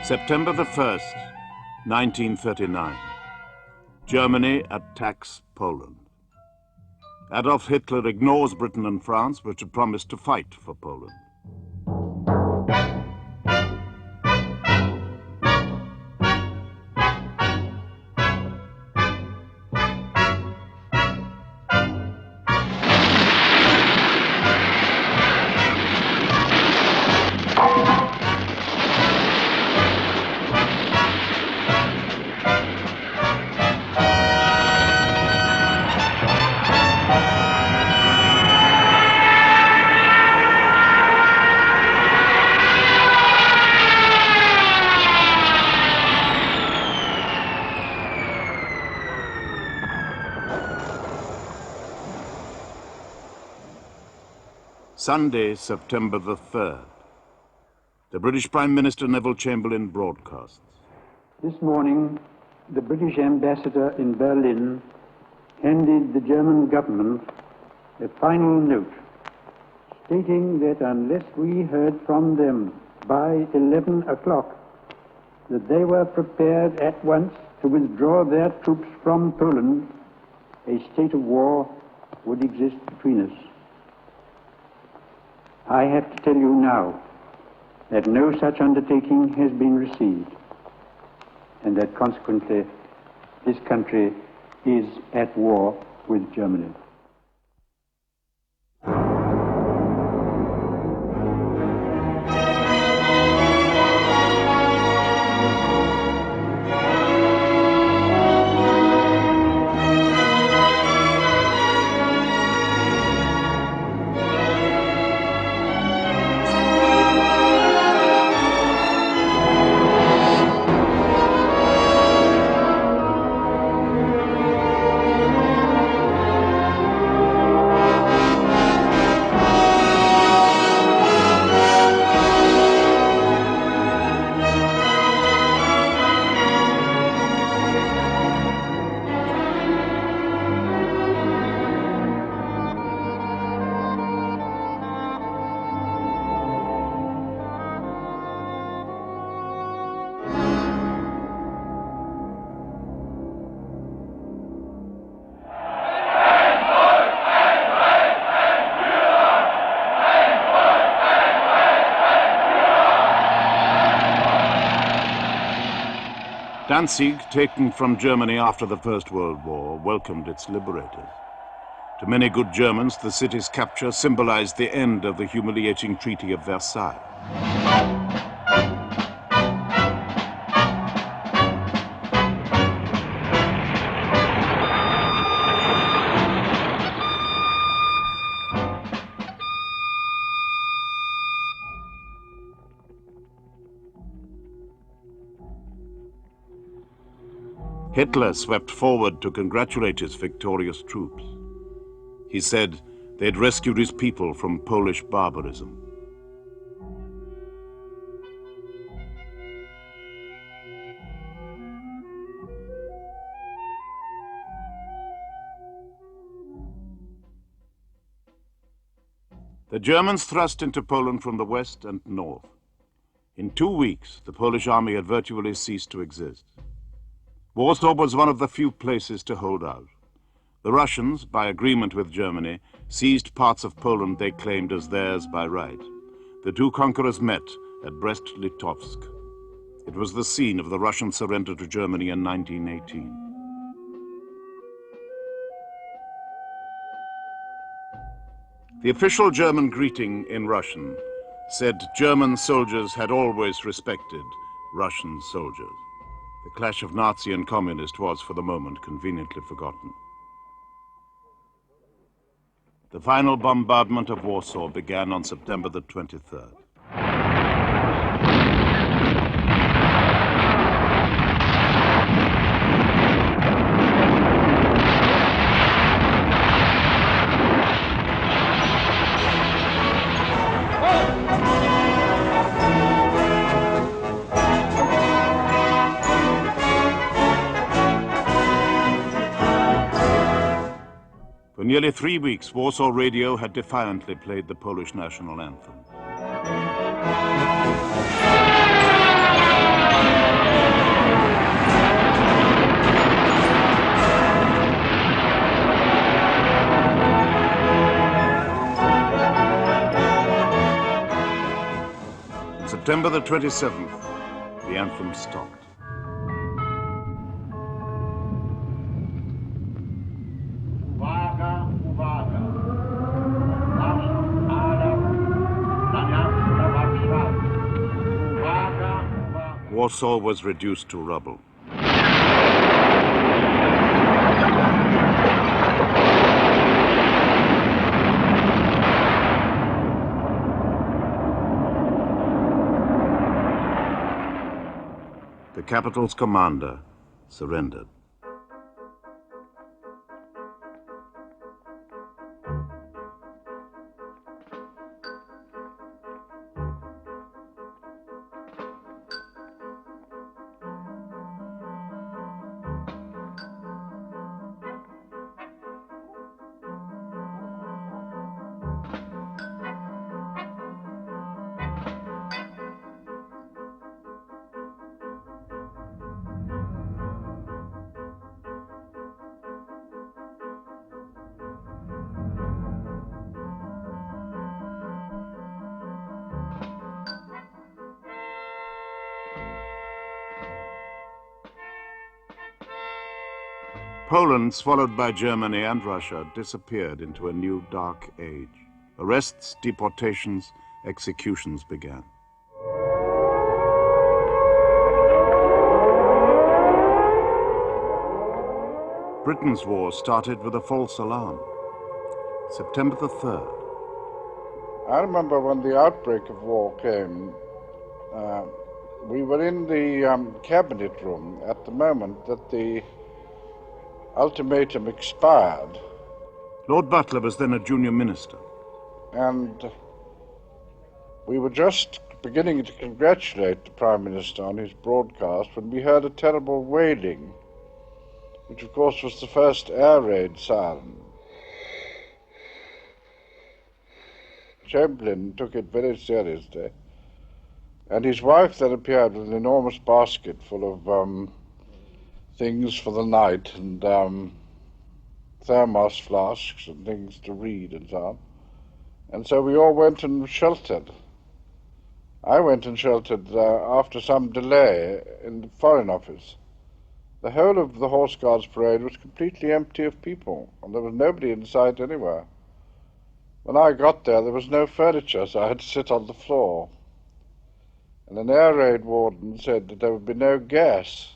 September the 1st, 1939. Germany attacks Poland. Adolf Hitler ignores Britain and France, which had promised to fight for Poland. Sunday, September the 3rd. The British Prime Minister Neville Chamberlain broadcasts. This morning, the British ambassador in Berlin handed the German government a final note stating that unless we heard from them by 11 o'clock, that they were prepared at once to withdraw their troops from Poland, a state of war would exist between us. I have to tell you now that no such undertaking has been received, and that consequently this country is at war with Germany. Danzig, taken from Germany after the First World War, welcomed its liberators. To many good Germans, the city's capture symbolized the end of the humiliating Treaty of Versailles. Hitler swept forward to congratulate his victorious troops. He said they'd rescued his people from Polish barbarism. The Germans thrust into Poland from the west and north. In 2 weeks, the Polish army had virtually ceased to exist. Warsaw was one of the few places to hold out. The Russians, by agreement with Germany, seized parts of Poland they claimed as theirs by right. The two conquerors met at Brest-Litovsk. It was the scene of the Russian surrender to Germany in 1918. The official German greeting in Russian said German soldiers had always respected Russian soldiers. The clash of Nazi and communist was, for the moment, conveniently forgotten. The final bombardment of Warsaw began on September the 23rd. For nearly 3 weeks, Warsaw Radio had defiantly played the Polish national anthem. On September the 27th, the anthem stopped. Uwaga, uwaga. Nasz alarm dla miasta Warszawy. Uwaga, uwaga. Warsaw was reduced to rubble. The capital's commander surrendered. Poland, swallowed by Germany and Russia, disappeared into a new dark age. Arrests, deportations, executions began. Britain's war started with a false alarm. September the 3rd. I remember when the outbreak of war came, we were in the cabinet room at the moment that the ultimatum expired. Lord Butler was then a junior minister. And we were just beginning to congratulate the Prime Minister on his broadcast when we heard a terrible wailing, which of course was the first air raid siren. Chamberlain took it very seriously, and his wife then appeared with an enormous basket full of things for the night and thermos flasks and things to read and so on. And so we all went and sheltered. I went and sheltered after some delay in the Foreign Office. The whole of the Horse Guards Parade was completely empty of people, and there was nobody in sight anywhere. When I got there was no furniture, so I had to sit on the floor. And an air raid warden said that there would be no gas.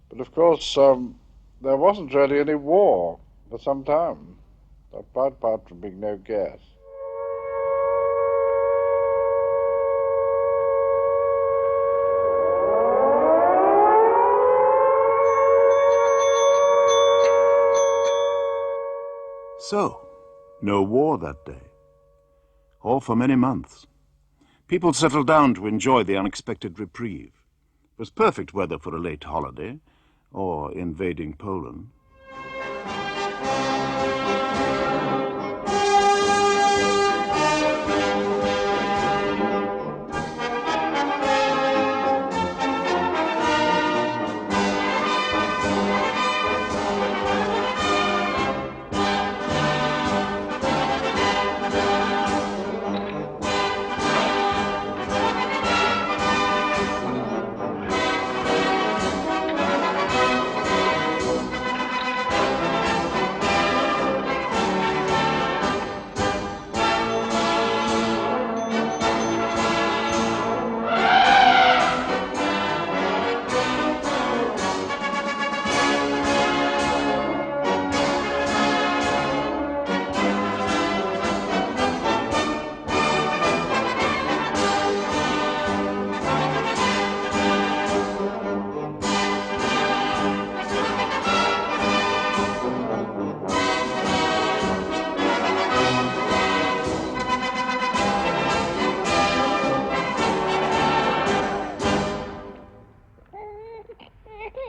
But of course, there wasn't really any war for some time, apart from being no gas. So, no war that day, or for many months. People settled down to enjoy the unexpected reprieve. It was perfect weather for a late holiday, or invading Poland.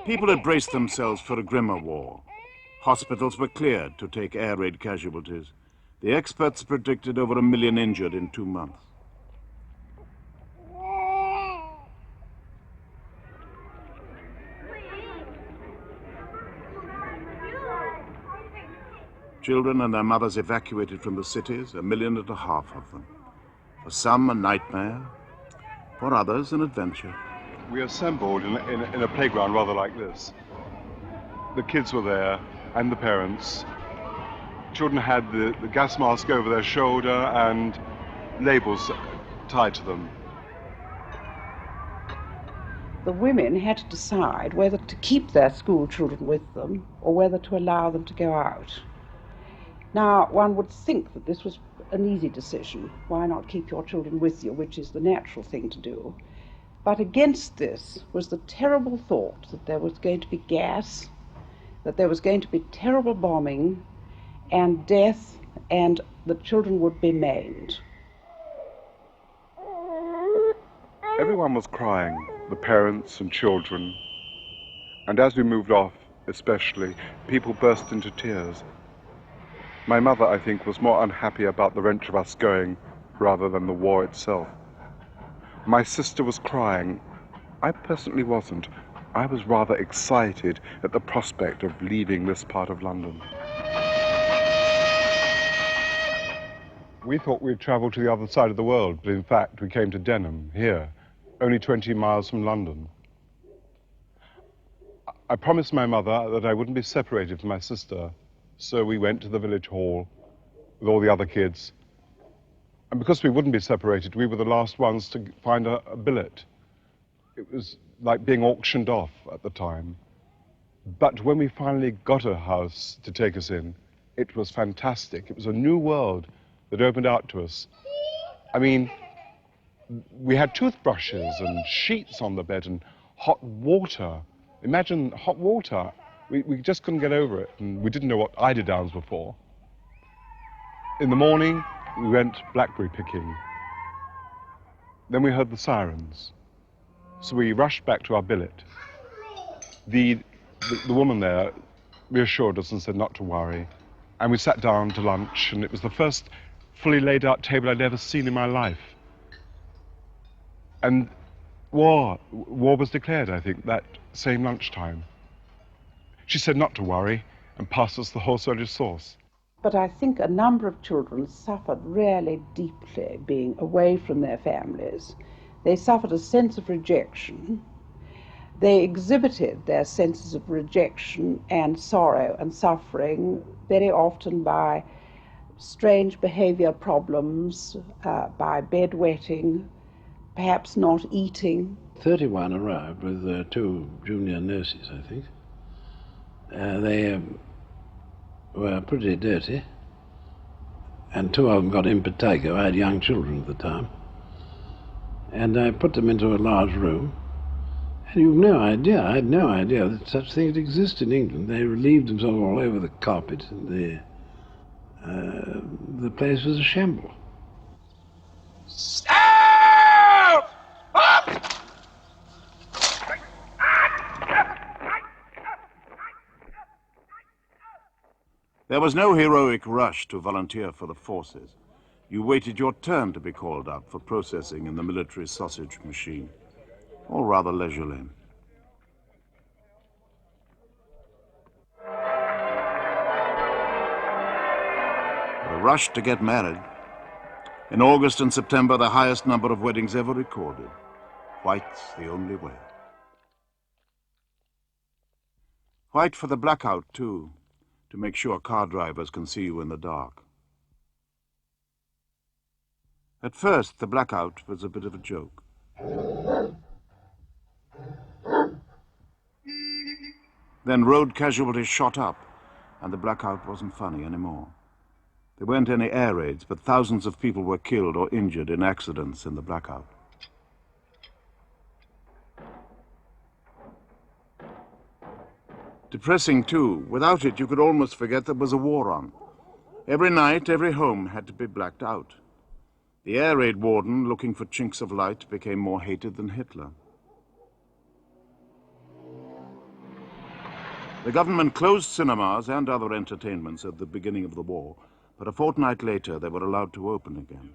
People had braced themselves for a grimmer war. Hospitals were cleared to take air raid casualties. The experts predicted over 1 million injured in 2 months. Children and their mothers evacuated from the cities, 1.5 million of them. For some, a nightmare. For others, an adventure. We assembled in a playground rather like this. The kids were there and the parents. Children had the gas mask over their shoulder and labels tied to them. The women had to decide whether to keep their school children with them or whether to allow them to go out. Now, one would think that this was an easy decision. Why not keep your children with you, which is the natural thing to do? But against this was the terrible thought that there was going to be gas, that there was going to be terrible bombing and death, and the children would be maimed. Everyone was crying, the parents and children. And as we moved off, especially, people burst into tears. My mother, I think, was more unhappy about the wrench of us going rather than the war itself. My sister was crying. I personally wasn't. I was rather excited at the prospect of leaving this part of London. We thought we'd travel to the other side of the world, but in fact we came to Denham, here, only 20 miles from London. I promised my mother that I wouldn't be separated from my sister, so we went to the village hall with all the other kids. And because we wouldn't be separated, we were the last ones to find a billet. It was like being auctioned off at the time. But when we finally got a house to take us in, it was fantastic. It was a new world that opened out to us. I mean, we had toothbrushes and sheets on the bed and hot water. Imagine hot water. We just couldn't get over it, and we didn't know what eiderdowns were for. In the morning, we went blackberry picking. Then we heard the sirens. So we rushed back to our billet. The woman there reassured us and said not to worry. And we sat down to lunch, and it was the first fully laid out table I'd ever seen in my life. And war was declared, I think, that same lunchtime. She said not to worry and passed us the whole soldier sauce. But I think a number of children suffered really deeply being away from their families. They suffered a sense of rejection. They exhibited their senses of rejection and sorrow and suffering very often by strange behavior problems, by bedwetting, perhaps not eating. 31 arrived with 2 junior nurses, I think. They were pretty dirty, and 2 of them got impetigo. I had young children at the time. And I put them into a large room, and you've no idea, I had no idea that such things exist in England. They relieved themselves all over the carpet, and the place was a shambles. There was no heroic rush to volunteer for the forces. You waited your turn to be called up for processing in the military sausage machine, or rather leisurely. A rush to get married. In August and September, the highest number of weddings ever recorded. White's the only way. White for the blackout, too, to make sure car drivers can see you in the dark. At first, the blackout was a bit of a joke. Then road casualties shot up, and the blackout wasn't funny anymore. There weren't any air raids, but thousands of people were killed or injured in accidents in the blackout. Depressing, too. Without it, you could almost forget there was a war on. Every night, every home had to be blacked out. The air raid warden, looking for chinks of light, became more hated than Hitler. The government closed cinemas and other entertainments at the beginning of the war, but a fortnight later they were allowed to open again.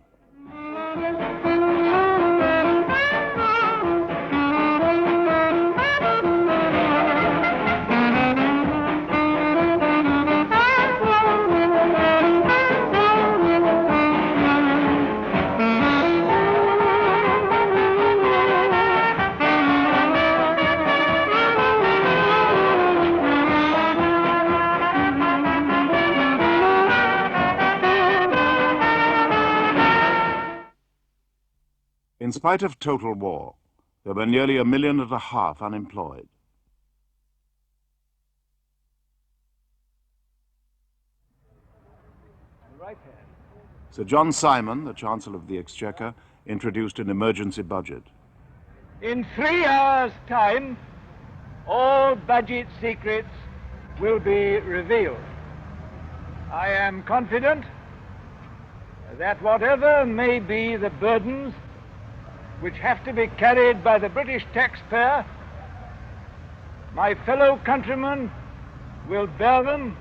spite of total war, there were nearly 1.5 million unemployed. Sir John Simon, the Chancellor of the Exchequer, introduced an emergency budget. In 3 hours' time, all budget secrets will be revealed. I am confident that whatever may be the burdens which have to be carried by the British taxpayer, my fellow countrymen will bear them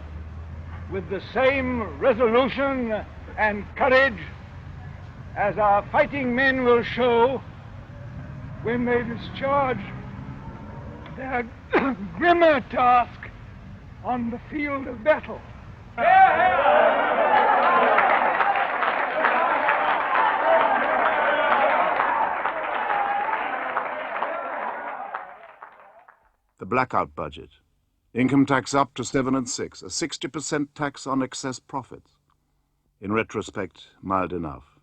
with the same resolution and courage as our fighting men will show when they discharge their grimmer task on the field of battle. The blackout budget. Income tax up to 7 and 6, a 60% tax on excess profits. In retrospect, mild enough.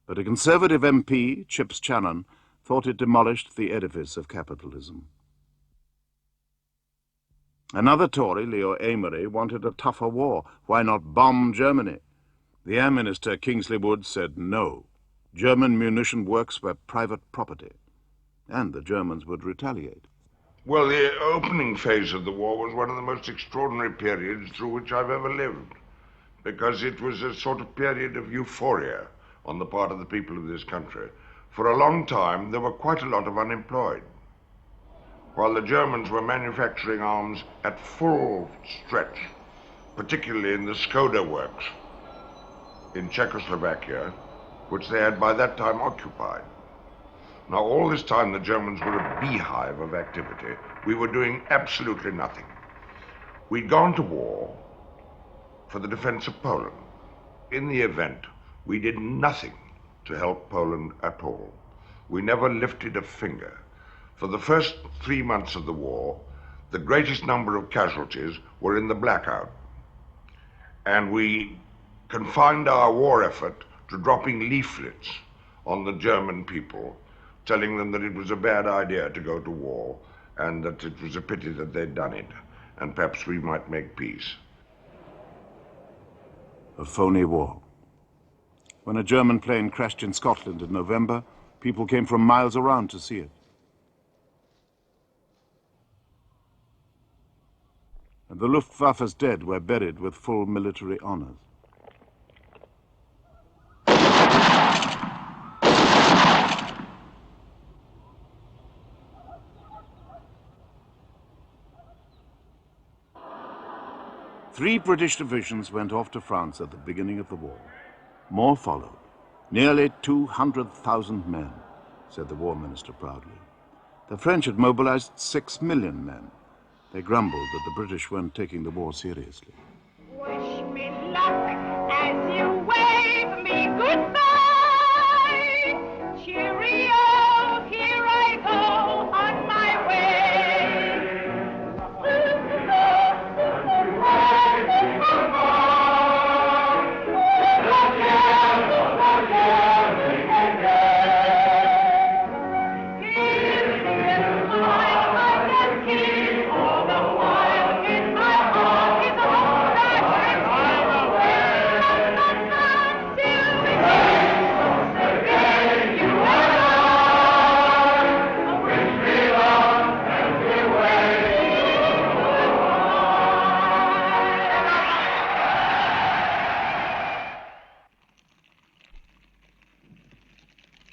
But a Conservative MP, Chips Channon, thought it demolished the edifice of capitalism. Another Tory, Leo Amery, wanted a tougher war. Why not bomb Germany? The Air Minister, Kingsley Wood, said no. German munition works were private property, and the Germans would retaliate. Well, the opening phase of the war was one of the most extraordinary periods through which I've ever lived, because it was a sort of period of euphoria on the part of the people of this country. For a long time, there were quite a lot of unemployed, while the Germans were manufacturing arms at full stretch, particularly in the Skoda works in Czechoslovakia, which they had by that time occupied. Now, all this time, the Germans were a beehive of activity. We were doing absolutely nothing. We'd gone to war for the defense of Poland. In the event, we did nothing to help Poland at all. We never lifted a finger. For the first 3 months of the war, the greatest number of casualties were in the blackout. And we confined our war effort to dropping leaflets on the German people, telling them that it was a bad idea to go to war and that it was a pity that they'd done it, and perhaps we might make peace. A phony war. When a German plane crashed in Scotland in November, people came from miles around to see it. And the Luftwaffe's dead were buried with full military honors. Three British divisions went off to France at the beginning of the war. More followed. Nearly 200,000 men, said the War Minister proudly. The French had mobilized 6 million men. They grumbled that the British weren't taking the war seriously. Wish me luck as you wave me goodbye. Cheerio, here I go on my way.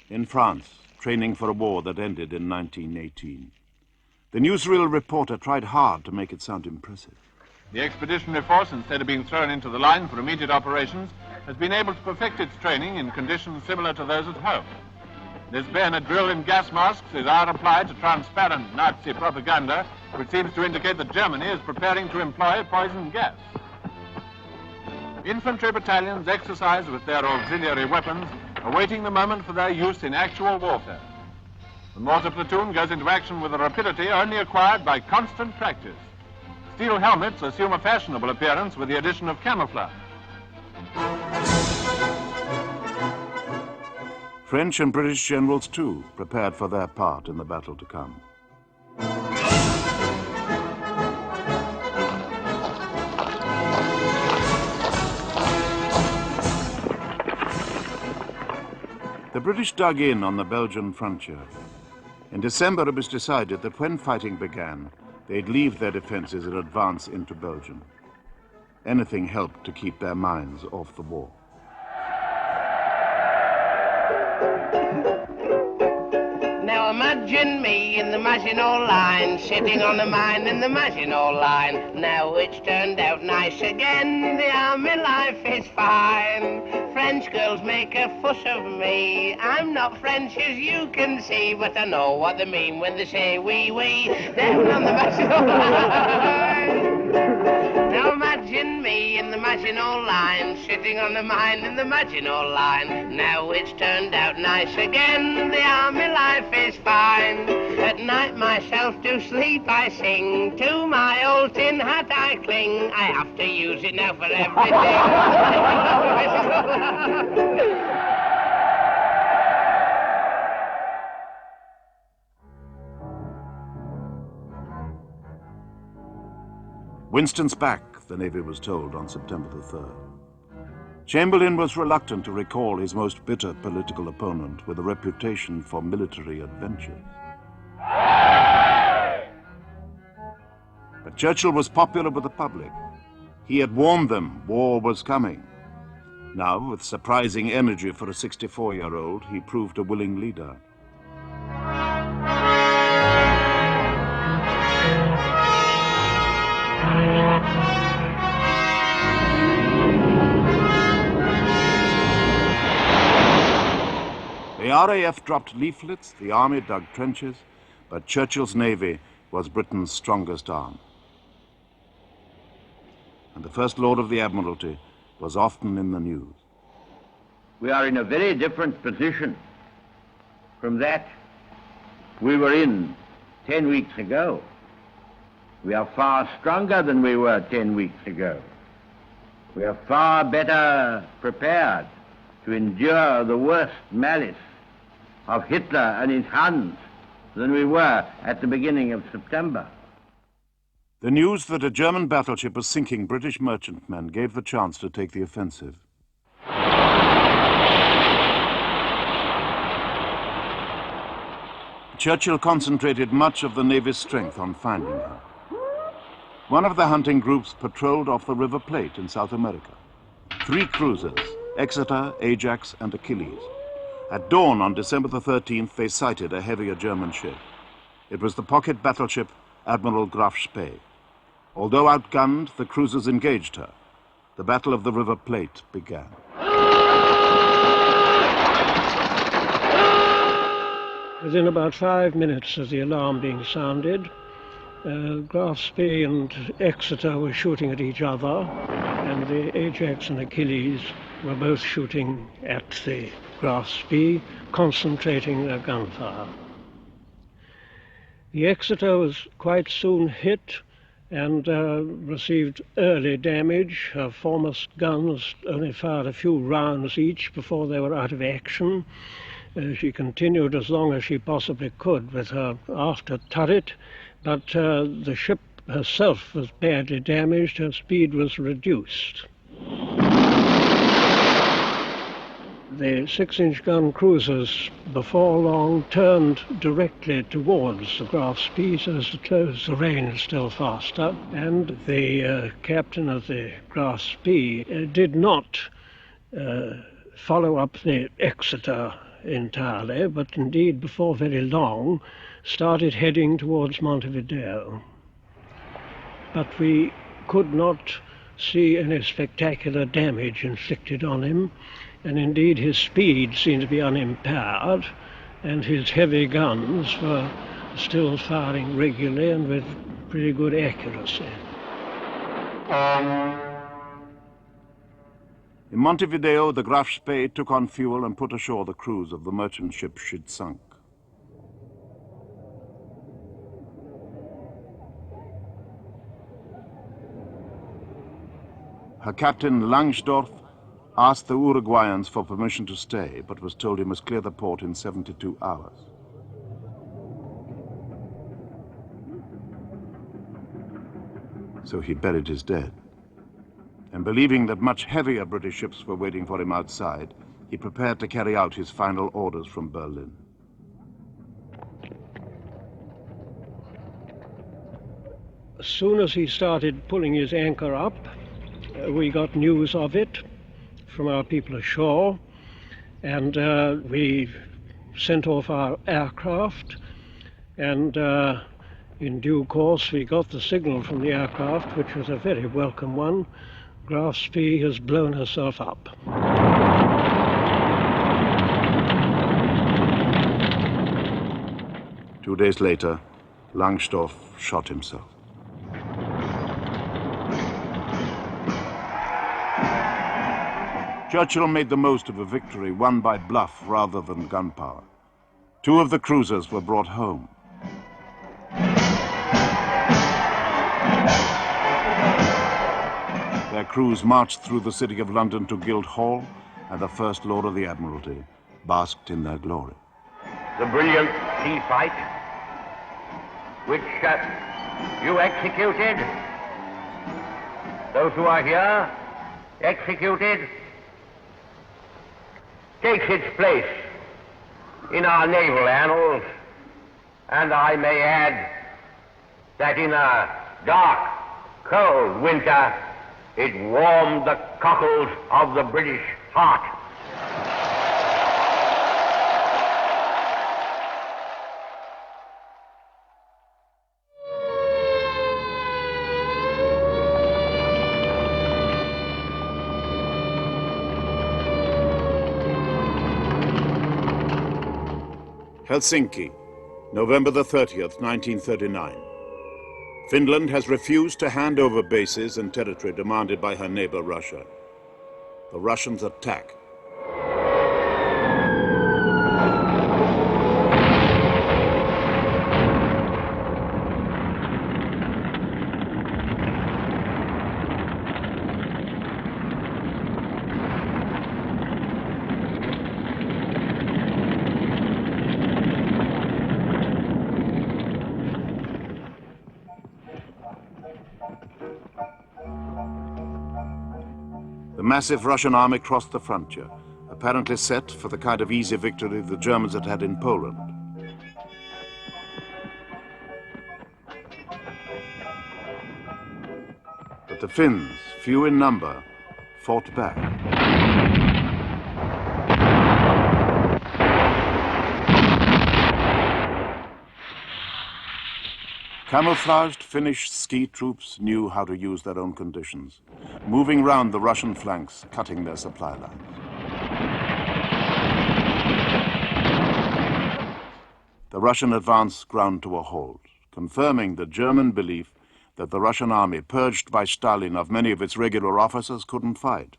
In France, training for a war that ended in 1918. The newsreel reporter tried hard to make it sound impressive. The expeditionary force, instead of being thrown into the line for immediate operations, has been able to perfect its training in conditions similar to those at home. This bayonet drill in gas masks is our reply to transparent Nazi propaganda, which seems to indicate that Germany is preparing to employ poison gas. Infantry battalions exercise with their auxiliary weapons, awaiting the moment for their use in actual warfare. The mortar platoon goes into action with a rapidity only acquired by constant practice. Steel helmets assume a fashionable appearance with the addition of camouflage. French and British generals, too, prepared for their part in the battle to come. The British dug in on the Belgian frontier. In December, it was decided that when fighting began, they'd leave their defenses and advance into Belgium. Anything helped to keep their minds off the war. Now imagine me in the Maginot Line, sitting on the mine in the Maginot Line. Now it's turned out nice again, the army life is fine. French girls make a fuss of me. I'm not French as you can see, but I know what they mean when they say wee wee down on the Maginot Line. Now imagine me in the Maginot Line, sitting on the mine in the Maginot Line. Now it's turned out nice again, the army life is fine. At night myself to sleep I sing, to my old tin hat I cling. I have to use it now for everything. Winston's back, the Navy was told on September the 3rd. Chamberlain was reluctant to recall his most bitter political opponent with a reputation for military adventure. But Churchill was popular with the public. He had warned them war was coming. Now, with surprising energy for a 64-year-old, he proved a willing leader. The RAF dropped leaflets, the army dug trenches, but Churchill's navy was Britain's strongest arm. And the First Lord of the Admiralty was often in the news. We are in a very different position from that we were in 10 weeks ago. We are far stronger than we were 10 weeks ago. We are far better prepared to endure the worst malice of Hitler and his Huns than we were at the beginning of September. The news that a German battleship was sinking British merchantmen gave the chance to take the offensive. Churchill concentrated much of the Navy's strength on finding her. One of the hunting groups patrolled off the River Plate in South America. 3 cruisers, Exeter, Ajax, and Achilles. At dawn on December the 13th, they sighted a heavier German ship. It was the pocket battleship Admiral Graf Spee. Although outgunned, the cruisers engaged her. The Battle of the River Plate began. Within about 5 minutes of the alarm being sounded, Graf Spee and Exeter were shooting at each other, and the Ajax and Achilles were both shooting at the Graf Spee, concentrating their gunfire. The Exeter was quite soon hit and received early damage. Her foremost guns only fired a few rounds each before they were out of action. She continued as long as she possibly could with her after turret, but the ship herself was badly damaged. Her speed was reduced. The 6-inch gun cruisers before long turned directly towards the Graf Spee so as to close the range still faster, and the captain of the Graf Spee did not follow up the Exeter entirely, but indeed before very long started heading towards Montevideo. But we could not see any spectacular damage inflicted on him, and indeed his speed seemed to be unimpaired, and his heavy guns were still firing regularly and with pretty good accuracy. In Montevideo, the Graf Spee took on fuel and put ashore the crews of the merchant ship she'd sunk. Her captain, Langsdorff, asked the Uruguayans for permission to stay, but was told he must clear the port in 72 hours. So he buried his dead. And believing that much heavier British ships were waiting for him outside, he prepared to carry out his final orders from Berlin. As soon as he started pulling his anchor up, we got news of it from our people ashore, and we sent off our aircraft, and in due course we got the signal from the aircraft, which was a very welcome one. Graf Spee has blown herself up. 2 days later, Langsdorff shot himself. Churchill made the most of a victory won by bluff rather than gunpowder. 2 of the cruisers were brought home. Their crews marched through the city of London to Guildhall, and the First Lord of the Admiralty basked in their glory. The brilliant sea fight, which you executed, those who are here executed, takes its place in our naval annals, and I may add that in a dark, cold winter, it warmed the cockles of the British heart. Helsinki, November the 30th, 1939. Finland has refused to hand over bases and territory demanded by her neighbor Russia. The Russians attack. The massive Russian army crossed the frontier, apparently set for the kind of easy victory the Germans had had in Poland. But the Finns, few in number, fought back. Camouflaged Finnish ski troops knew how to use their own conditions, moving round the Russian flanks, cutting their supply lines. The Russian advance ground to a halt, confirming the German belief that the Russian army, purged by Stalin of many of its regular officers, couldn't fight.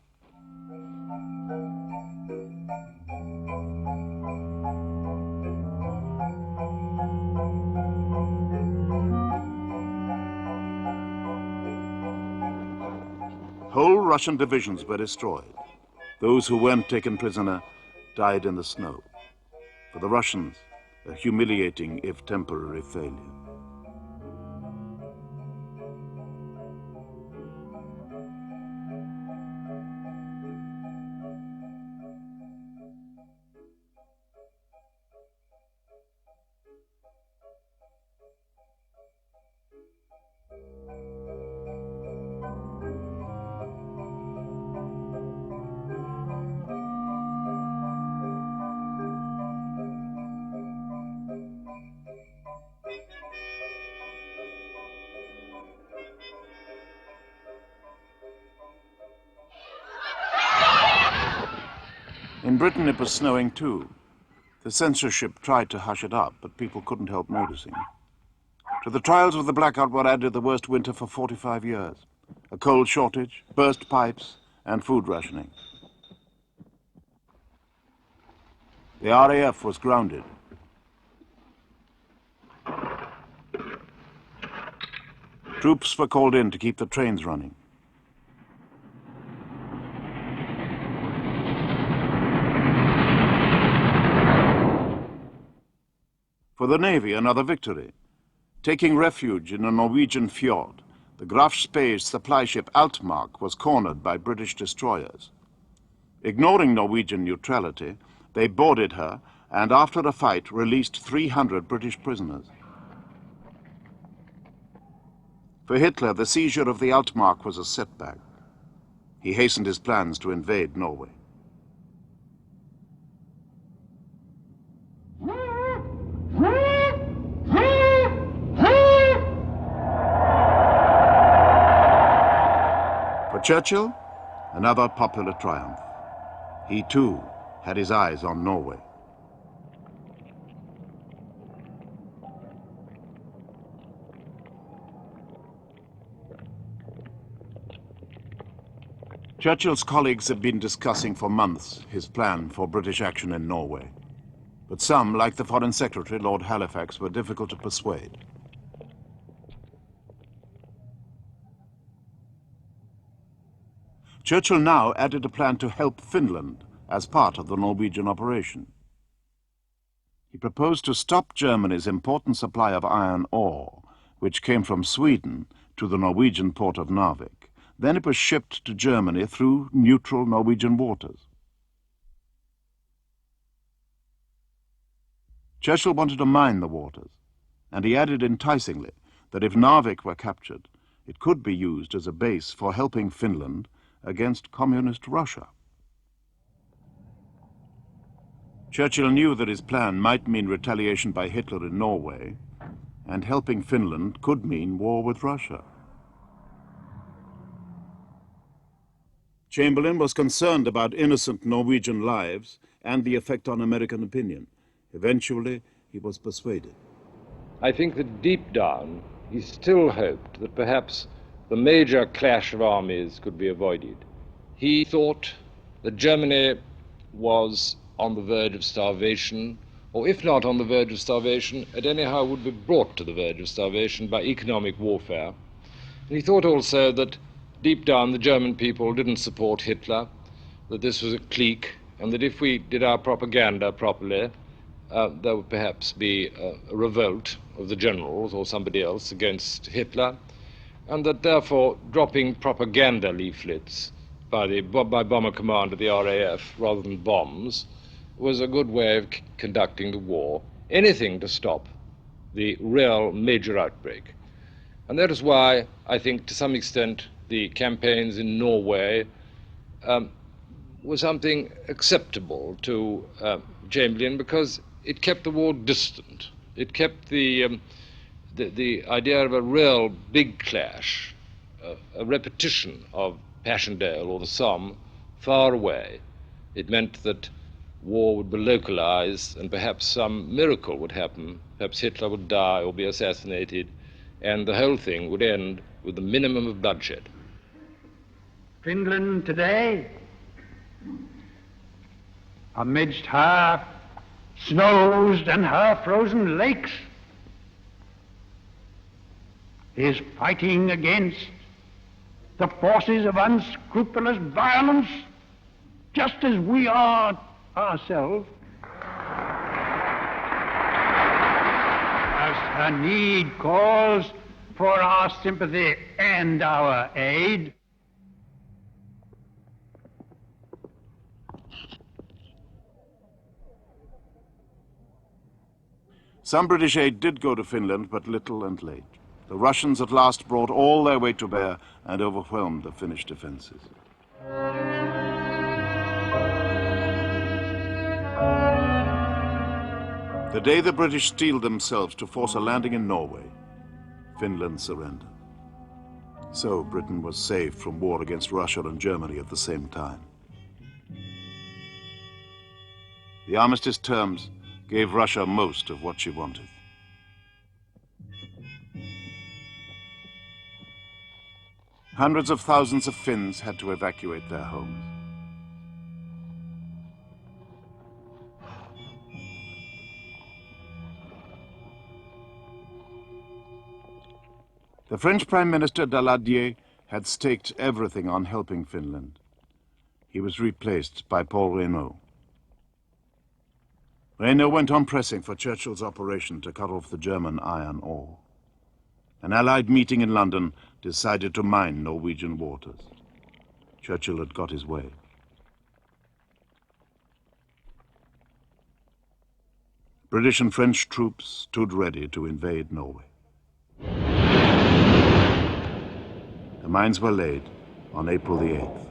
Whole Russian divisions were destroyed. Those who weren't taken prisoner died in the snow. For the Russians, a humiliating, if temporary, failure. In Britain, it was snowing too. The censorship tried to hush it up, but people couldn't help noticing. To the trials of the blackout were added the worst winter for 45 years, a coal shortage, burst pipes, and food rationing. The RAF was grounded. Troops were called in to keep the trains running. For the Navy, another victory. Taking refuge in a Norwegian fjord, the Graf Spee's supply ship Altmark was cornered by British destroyers. Ignoring Norwegian neutrality, they boarded her and after a fight released 300 British prisoners. For Hitler, the seizure of the Altmark was a setback. He hastened his plans to invade Norway. For Churchill, another popular triumph. He too had his eyes on Norway. Churchill's colleagues had been discussing for months his plan for British action in Norway. But some, like the Foreign Secretary, Lord Halifax, were difficult to persuade. Churchill now added a plan to help Finland as part of the Norwegian operation. He proposed to stop Germany's important supply of iron ore, which came from Sweden to the Norwegian port of Narvik. Then it was shipped to Germany through neutral Norwegian waters. Churchill wanted to mine the waters, and he added enticingly that if Narvik were captured, it could be used as a base for helping Finland against communist Russia. Churchill knew that his plan might mean retaliation by Hitler in Norway, and helping Finland could mean war with Russia. Chamberlain was concerned about innocent Norwegian lives and the effect on American opinion. Eventually, he was persuaded. I think that deep down, he still hoped that perhaps the major clash of armies could be avoided. He thought that Germany was on the verge of starvation, or if not on the verge of starvation, it anyhow would be brought to the verge of starvation by economic warfare. And he thought also that deep down the German people didn't support Hitler, that this was a clique, and that if we did our propaganda properly, there would perhaps be a revolt of the generals or somebody else against Hitler, and that therefore dropping propaganda leaflets by Bomber Command of the RAF rather than bombs was a good way of conducting the war. Anything to stop the real major outbreak. And that is why I think to some extent the campaigns in Norway were something acceptable to Chamberlain, because it kept the war distant. It kept the idea of a real big clash, a repetition of Passchendaele or the Somme, far away. It meant that war would be localized and perhaps some miracle would happen. Perhaps Hitler would die or be assassinated, and the whole thing would end with the minimum of bloodshed. Finland today, amidst her snows and her frozen lakes, is fighting against the forces of unscrupulous violence, just as we are ourselves. As her need calls for our sympathy and our aid, some British aid did go to Finland, but little and late. The Russians at last brought all their weight to bear and overwhelmed the Finnish defenses. The day the British steeled themselves to force a landing in Norway, Finland surrendered. So Britain was saved from war against Russia and Germany at the same time. The armistice terms gave Russia most of what she wanted. Hundreds of thousands of Finns had to evacuate their homes. The French Prime Minister Daladier had staked everything on helping Finland. He was replaced by Paul Reynaud. Reynaud went on pressing for Churchill's operation to cut off the German iron ore. An Allied meeting in London decided to mine Norwegian waters. Churchill had got his way. British and French troops stood ready to invade Norway. The mines were laid on April the 8th.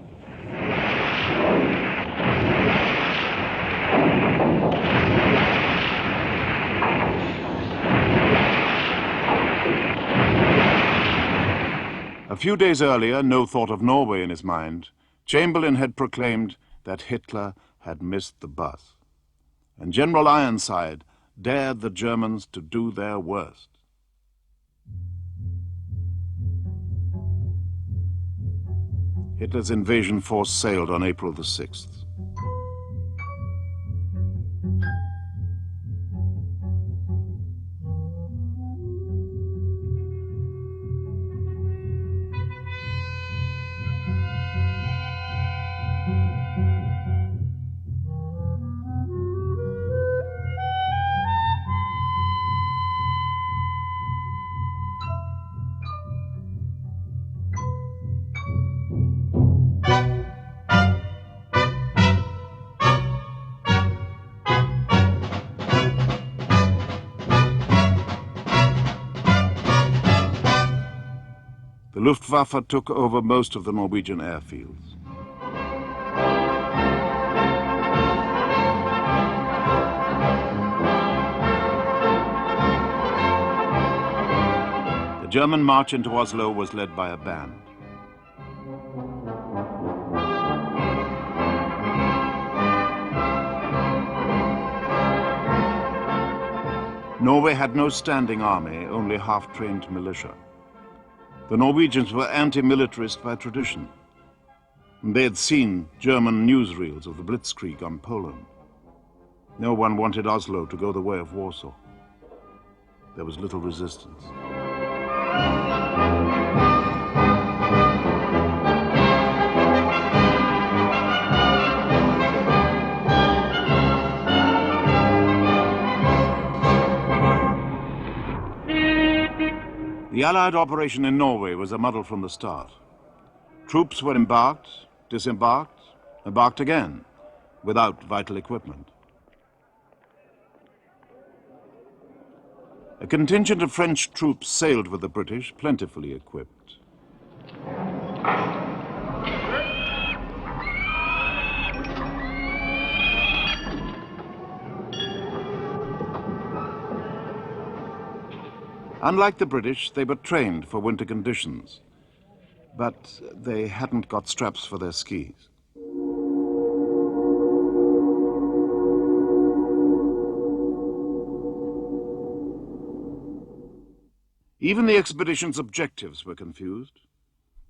A few days earlier, no thought of Norway in his mind, Chamberlain had proclaimed that Hitler had missed the bus, and General Ironside dared the Germans to do their worst. Hitler's invasion force sailed on April the 6th. The Luftwaffe took over most of the Norwegian airfields. The German march into Oslo was led by a band. Norway had no standing army, only half-trained militia. The Norwegians were anti-militarist by tradition. They had seen German newsreels of the Blitzkrieg on Poland. No one wanted Oslo to go the way of Warsaw. There was little resistance. The Allied operation in Norway was a muddle from the start. Troops were embarked, disembarked, embarked again, without vital equipment. A contingent of French troops sailed with the British, plentifully equipped. Unlike the British, they were trained for winter conditions, but they hadn't got straps for their skis. Even the expedition's objectives were confused.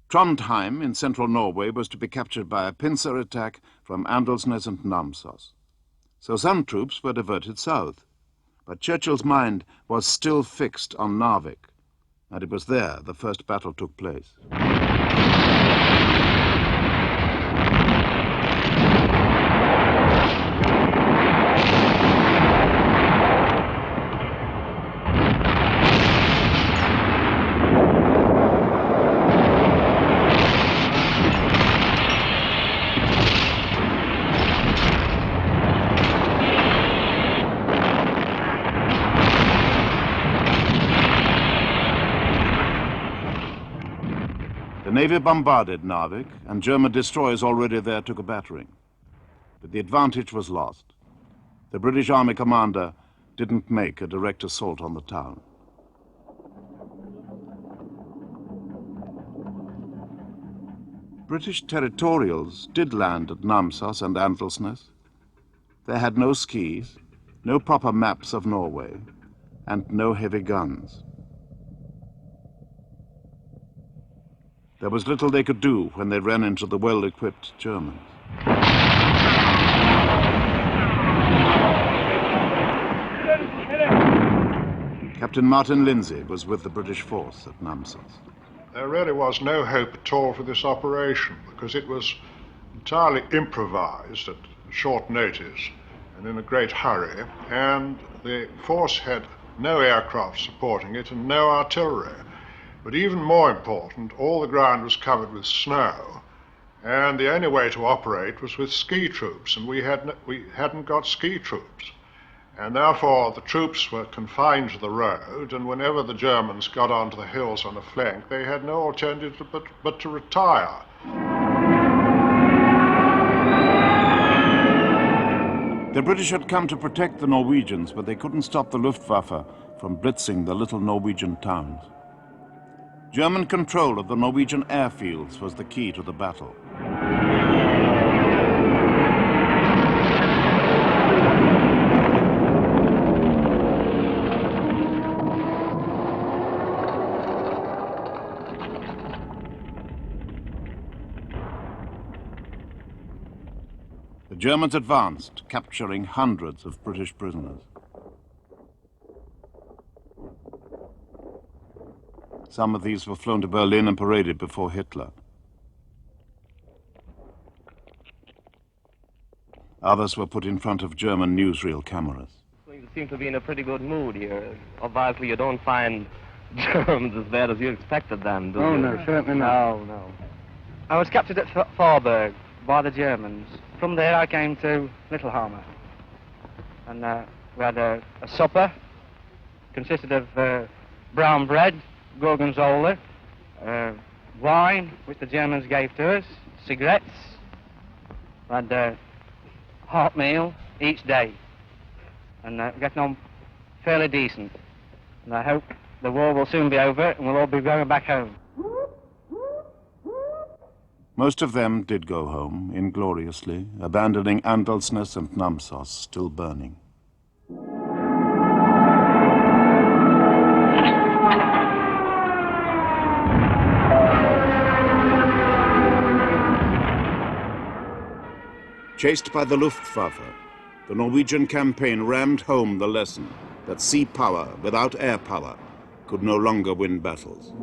Trondheim in central Norway was to be captured by a pincer attack from Andelsnes and Namsos. So some troops were diverted south. But Churchill's mind was still fixed on Narvik, and it was there the first battle took place. The Navy bombarded Narvik, and German destroyers already there took a battering. But the advantage was lost. The British Army commander didn't make a direct assault on the town. British territorials did land at Namsos and Andelsnes. They had no skis, no proper maps of Norway, and no heavy guns. There was little they could do when they ran into the well-equipped Germans. Captain Martin Lindsay was with the British force at Namsos. There really was no hope at all for this operation because it was entirely improvised at short notice, and in a great hurry, and the force had no aircraft supporting it and no artillery. But even more important, all the ground was covered with snow, and the only way to operate was with ski troops, and we hadn't got ski troops. And therefore the troops were confined to the road, and whenever the Germans got onto the hills on the flank, they had no alternative but to retire. The British had come to protect the Norwegians, but they couldn't stop the Luftwaffe from blitzing the little Norwegian towns. German control of the Norwegian airfields was the key to the battle. The Germans advanced, capturing hundreds of British prisoners. Some of these were flown to Berlin and paraded before Hitler. Others were put in front of German newsreel cameras. You seem to be in a pretty good mood here. Obviously, you don't find Germans as bad as you expected them, do you? Oh, no, certainly not. No. I was captured at Vorburg by the Germans. From there, I came to Littlehammer. And we had a supper. Consisted of brown bread, gorgonzola, wine, which the Germans gave to us, cigarettes. We had a hot meal each day. And we're getting on fairly decent. And I hope the war will soon be over and we'll all be going back home. Most of them did go home, ingloriously, abandoning Andalsnes and Namsos still burning. Chased by the Luftwaffe, the Norwegian campaign rammed home the lesson that sea power without air power could no longer win battles.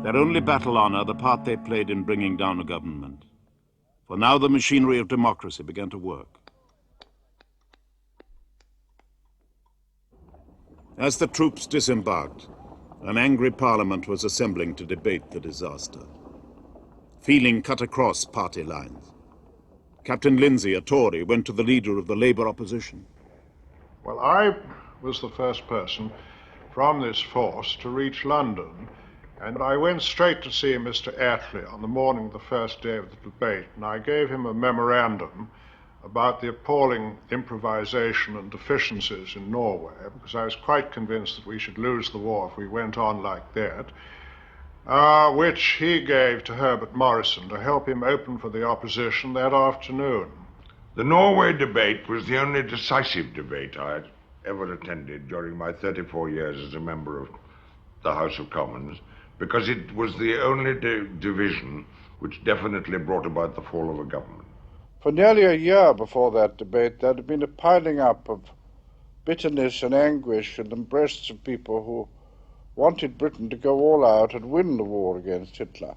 Their only battle honor the part they played in bringing down a government. For now the machinery of democracy began to work. As the troops disembarked, an angry parliament was assembling to debate the disaster. Feeling cut across party lines. Captain Lindsay, a Tory, went to the leader of the Labour opposition. Well, I was the first person from this force to reach London, and I went straight to see Mr. Attlee on the morning of the first day of the debate, and I gave him a memorandum about the appalling improvisation and deficiencies in Norway, because I was quite convinced that we should lose the war if we went on like that, which he gave to Herbert Morrison to help him open for the opposition that afternoon. The Norway debate was the only decisive debate I had ever attended during my 34 years as a member of the House of Commons, because it was the only division which definitely brought about the fall of a government. For nearly a year before that debate, there had been a piling up of bitterness and anguish in the breasts of people who wanted Britain to go all out and win the war against Hitler.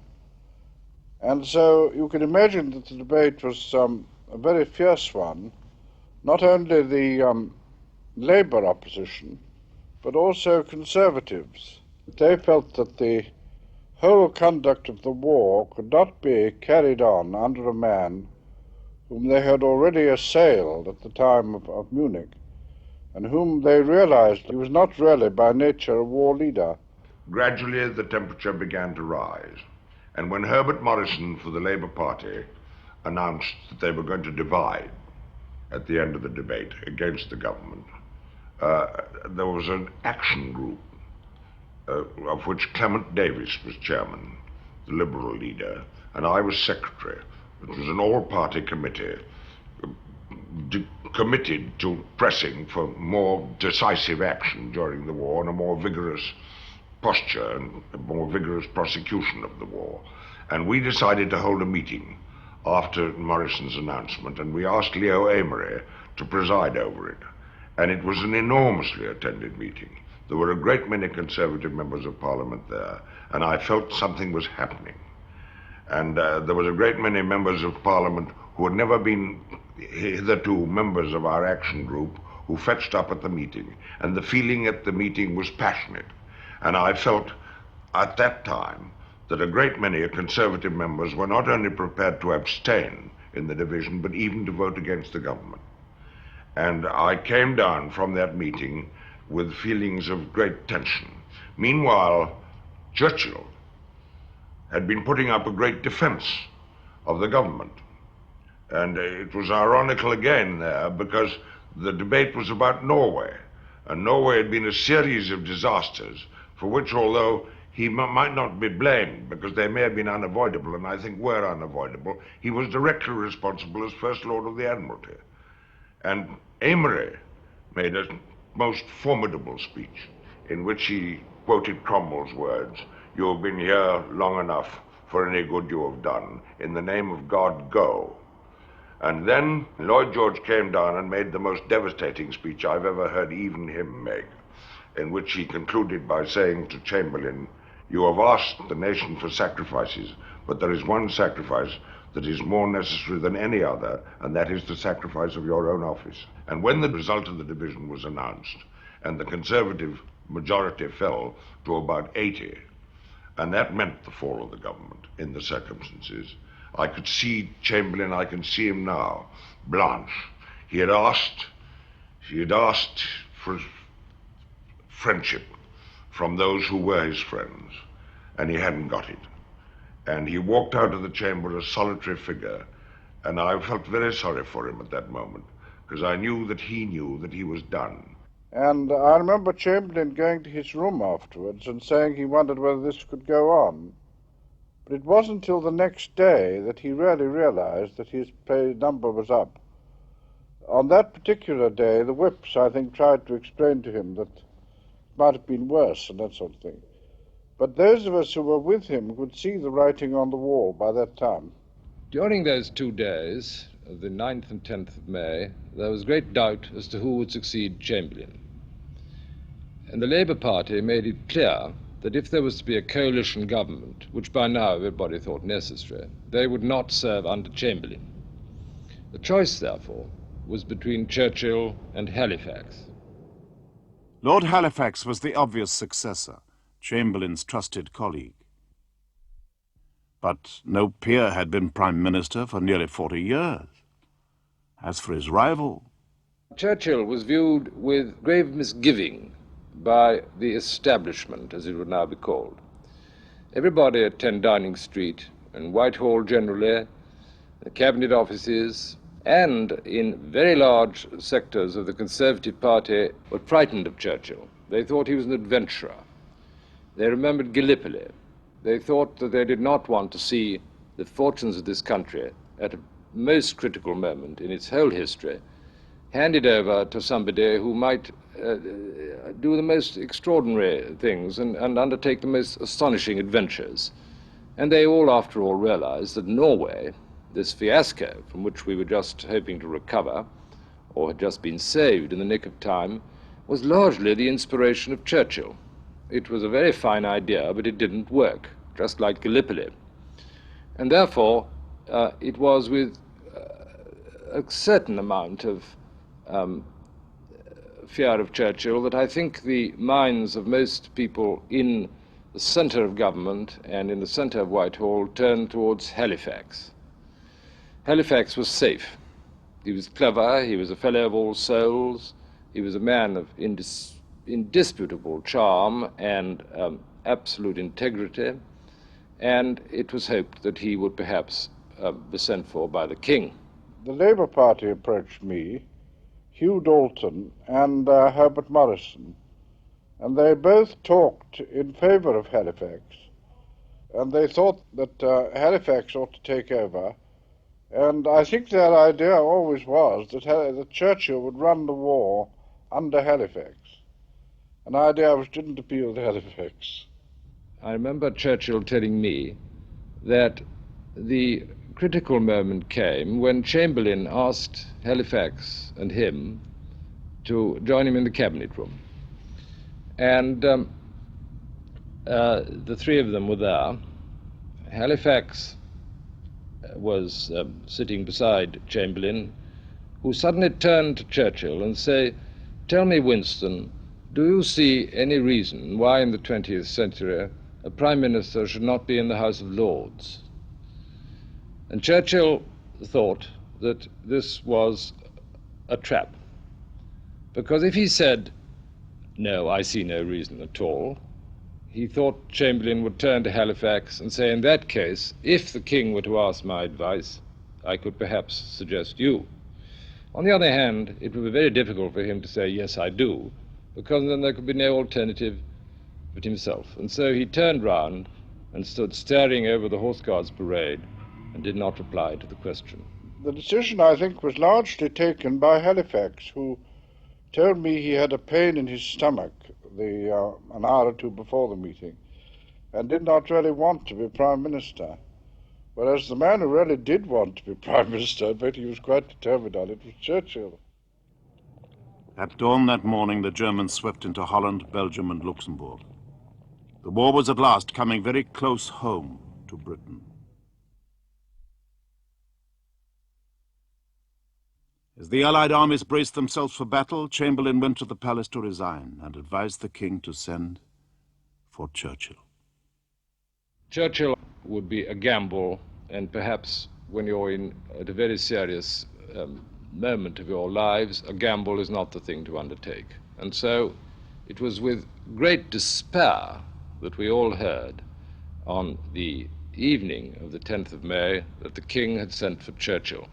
And so you can imagine that the debate was a very fierce one, not only the Labour opposition, but also Conservatives. They felt that the whole conduct of the war could not be carried on under a man whom they had already assailed at the time of Munich, and whom they realized he was not really by nature a war leader. Gradually the temperature began to rise, and when Herbert Morrison for the Labour Party announced that they were going to divide at the end of the debate against the government, there was an action group of which Clement Davis was chairman, the Liberal leader, and I was secretary. It was an all-party committee committed to pressing for more decisive action during the war and a more vigorous posture and a more vigorous prosecution of the war. And we decided to hold a meeting after Morrison's announcement, and we asked Leo Amery to preside over it. And it was an enormously attended meeting. There were a great many Conservative members of Parliament there, and I felt something was happening. And there was a great many members of Parliament who had never been hitherto members of our action group who fetched up at the meeting, and the feeling at the meeting was passionate. And I felt at that time that a great many Conservative members were not only prepared to abstain in the division, but even to vote against the government. And I came down from that meeting with feelings of great tension. Meanwhile, Churchill had been putting up a great defense of the government. And it was ironical again there, because the debate was about Norway. And Norway had been a series of disasters for which, although he might not be blamed, because they may have been unavoidable, and I think were unavoidable, he was directly responsible as First Lord of the Admiralty. And Amery made a most formidable speech in which he quoted Cromwell's words, "You have been here long enough for any good you have done. In the name of God, go." And then Lloyd George came down and made the most devastating speech I've ever heard even him make, in which he concluded by saying to Chamberlain, "You have asked the nation for sacrifices, but there is one sacrifice that is more necessary than any other, and that is the sacrifice of your own office." And when the result of the division was announced, and the Conservative majority fell to about 80, and that meant the fall of the government in the circumstances, I could see Chamberlain, I can see him now, blanch. He had asked for friendship from those who were his friends, and he hadn't got it. And he walked out of the chamber a solitary figure, and I felt very sorry for him at that moment, because I knew that he was done. And I remember Chamberlain going to his room afterwards and saying he wondered whether this could go on. But it wasn't until the next day that he really realized that his pay number was up. On that particular day, the whips, I think, tried to explain to him that it might have been worse and that sort of thing. But those of us who were with him could see the writing on the wall by that time. During those 2 days, the 9th and 10th of May, there was great doubt as to who would succeed Chamberlain. And the Labour Party made it clear that if there was to be a coalition government, which by now everybody thought necessary, they would not serve under Chamberlain. The choice, therefore, was between Churchill and Halifax. Lord Halifax was the obvious successor, Chamberlain's trusted colleague. But no peer had been Prime Minister for nearly 40 years. As for his rival, Churchill was viewed with grave misgiving by the establishment, as it would now be called. Everybody at 10 Downing Street and Whitehall generally, the cabinet offices, and in very large sectors of the Conservative Party were frightened of Churchill. They thought he was an adventurer. They remembered Gallipoli. They thought that they did not want to see the fortunes of this country at a most critical moment in its whole history handed over to somebody who might do the most extraordinary things and undertake the most astonishing adventures. And they all, after all, realized that Norway, this fiasco from which we were just hoping to recover, or had just been saved in the nick of time, was largely the inspiration of Churchill. It was a very fine idea, but it didn't work, just like Gallipoli. And therefore, it was with a certain amount of fear of Churchill that I think the minds of most people in the centre of government and in the centre of Whitehall turned towards Halifax. Halifax was safe. He was clever, he was a fellow of all souls, he was a man of indisputable charm and absolute integrity, and it was hoped that he would perhaps be sent for by the King. The Labour Party approached me, Hugh Dalton and Herbert Morrison, and they both talked in favour of Halifax, and they thought that Halifax ought to take over And I think their idea always was that Churchill would run the war under Halifax, an idea which didn't appeal to Halifax. I remember Churchill telling me that the critical moment came when Chamberlain asked Halifax and him to join him in the cabinet room. And the three of them were there. Halifax was sitting beside Chamberlain, who suddenly turned to Churchill and said, "Tell me, Winston, do you see any reason why in the 20th century a Prime Minister should not be in the House of Lords?" And Churchill thought that this was a trap, because if he said, "No, I see no reason at all," he thought Chamberlain would turn to Halifax and say, "In that case, if the King were to ask my advice, I could perhaps suggest you." On the other hand, it would be very difficult for him to say, "Yes, I do," because then there could be no alternative but himself. And so he turned round and stood staring over the Horse Guards parade and did not reply to the question. The decision, I think, was largely taken by Halifax, who told me he had a pain in his stomach an hour or two before the meeting and did not really want to be Prime Minister. Whereas the man who really did want to be Prime Minister, in fact he was quite determined on it, was Churchill. At dawn that morning, the Germans swept into Holland, Belgium, and Luxembourg. The war was at last coming very close home to Britain. As the Allied armies braced themselves for battle, Chamberlain went to the palace to resign and advised the king to send for Churchill. Churchill would be a gamble, and perhaps when you're at a very serious moment of your lives, a gamble is not the thing to undertake. And so it was with great despair that we all heard on the evening of the 10th of May that the king had sent for Churchill.